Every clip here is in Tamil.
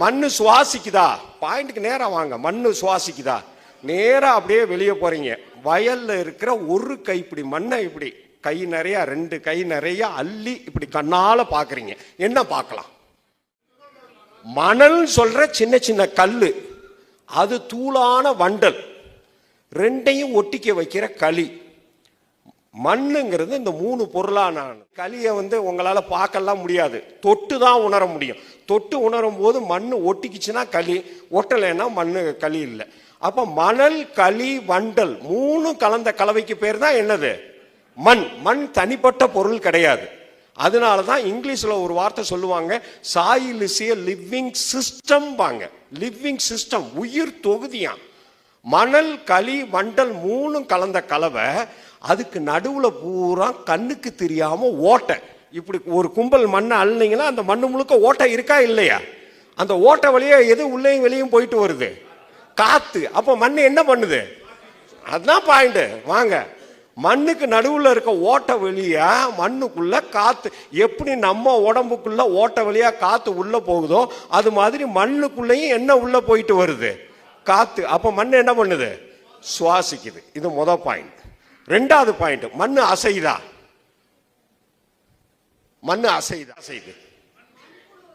மண்ணு சுவாசிக்குதா? பாயிண்ட்டுக்கு நேரா வாங்க. மண்ணு சுவாசிக்குதா? நேரா அப்படியே வெளியே போறீங்க. வயல்ல இருக்கிற ஒரு கைப்பிடி மண்ணை இப்படி கை நிறைய, 2 கை நிறைய அள்ளி இப்படி கண்ணால பாக்குறீங்க. என்ன பார்க்கலாம்? மணல் சொல்ற சின்ன சின்ன கல்லு, அது தூளான வண்டல், ரெண்டையும் ஒட்டிக்க வைக்கிற களி. மண்ணுங்கிறது இந்த 3 பொருளான களியை உங்களால பார்க்கலாம் முடியாது, தொட்டு தான் உணர முடியும். தொட்டு உணரும் போது மண்ணு ஒட்டிக்குச்சுன்னா களி, ஒட்டலைன்னா மண்ணு களி இல்லை. அப்ப மணல், களி, வண்டல் 3 கலந்த கலவைக்கு பேர் தான் என்னது? மண். மண் தனிப்பட்ட பொருள் கிடையாது. அதனாலதான் இங்கிலீஷ்ல ஒரு வார்த்தை சொல்லுவாங்க, soil is a living system பாங்க. லிவிங் சிஸ்டம், உயிர் தொகுதியா. மணல், களி, வண்டல் 3 கலந்த கலவை. அதுக்கு நடுவுல பூரா கண்ணுக்கு தெரியாம ஓட்டை. இப்படி ஒரு கும்பல் மண்ணை அள்ளினீங்கன்னா அந்த மண்ணு முழுக்க ஓட்டை இருக்கா இல்லையா? அந்த ஓட்டை வழியா எது உள்ளேயும் வெளியும் போயிட்டு வருது? காத்து. அப்ப மண்ணு என்ன பண்ணுது? அதுதான் பாயிண்ட். வாங்க, மண்ணுக்கு நடுவுல இருக்க ஓட்ட வழியா மண்ணுக்குள்ள காத்து. எப்படி நம்ம உடம்புக்குள்ள ஓட்ட வழியா காத்து உள்ள போகுதோ அது மாதிரி மண்ணுக்குள்ளேயும் என்ன உள்ள போயிட்டு வருது? காத்து. அப்ப மண் என்ன பண்ணுது? சுவாசிக்குது. இது முதல் பாயிண்ட். 2வது பாயிண்ட், மண்ணு அசைதா? மண்ணு அசையுது.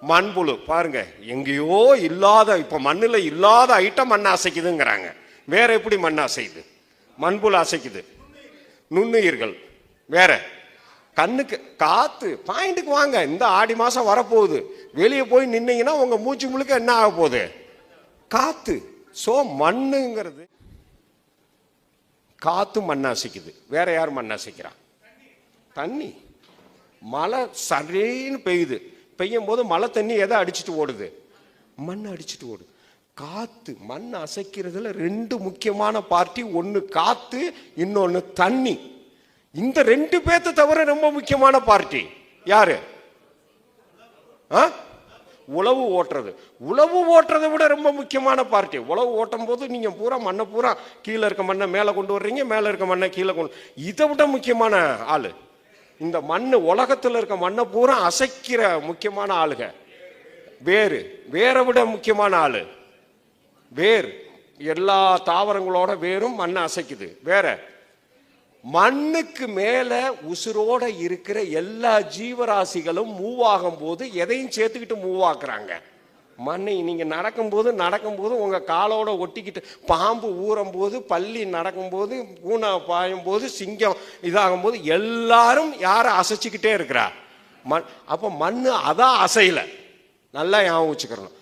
மண்புழு பாருங்க, எங்கேயோ இல்லாத, இப்ப மண்ணுல இல்லாத ஐட்டம் மண்ணை அசைக்குதுங்கிறாங்க. வேற எப்படி மண்ணு அசையுது? மண்புழு அசைக்குது. நுண்ணுயிர்கள் வேற. கண்ணுக்கு காத்து. பாயிண்ட்டுக்கு வாங்க. இந்த ஆடி மாசம் வரப்போகுது. வெளியே போய் நின்னீங்கன்னா உங்க மூச்சு முழுக்க என்ன ஆக போகுது? காத்து. சோ மண்ணுங்கிறது காத்து மண்ணை அசைக்குது. வேற யார் மண்ணை அசைக்கிறா? தண்ணி. மழை சரின்னு பெய்யுது. பெய்யும் போது மழை தண்ணி எதை அடிச்சுட்டு ஓடுது? மண் அடிச்சுட்டு ஓடுது. காத்து. மண் அசைக்கிறதுல 2 முக்கியமான பார்ட்டி, ஒன்னு காத்து, இன்னொன்னு தண்ணி. இந்த 2 பேர்த்த தவிர ரொம்ப முக்கியமான பார்ட்டி யாரு? உழவு ஓட்டுறது. உழவு ஓட்டுறதை விட ரொம்ப முக்கியமான பார்ட்டி. உழவு ஓட்டும் போது நீங்க பூரா மண்ணை பூரா கீழே இருக்க மண்ணை மேலே கொண்டு வர்றீங்க, மேலே இருக்க மண்ணை கீழே கொண்டு. இதை விட முக்கியமான ஆளு இந்த மண்ணு. உலகத்தில் இருக்க மண்ணை பூரா அசைக்கிற முக்கியமான ஆளுக வேறு. வேற விட முக்கியமான ஆளு வேர். எல்லா தாவரங்களோட வேரும் மண்ணை அசைக்குது. வேற மண்ணுக்கு மேல உசுரோட இருக்கிற எல்லா ஜீவராசிகளும் மூவ் ஆகும் போது எதையும் சேர்த்துக்கிட்டு மூவ் ஆக்குறாங்க. மண்ணை நீங்க நடக்கும்போது உங்க காலோட ஒட்டிக்கிட்டு, பாம்பு ஊறும் போது, பள்ளி நடக்கும்போது, பூனை பாயும் போது, சிங்கம் இதாகும் போது எல்லாரும் யாரை அசைச்சுக்கிட்டே இருக்கிறா? மண். அப்ப மண்ணு அதான் அசையல. நல்லா ஞாபகம் வச்சுக்கிறோம்.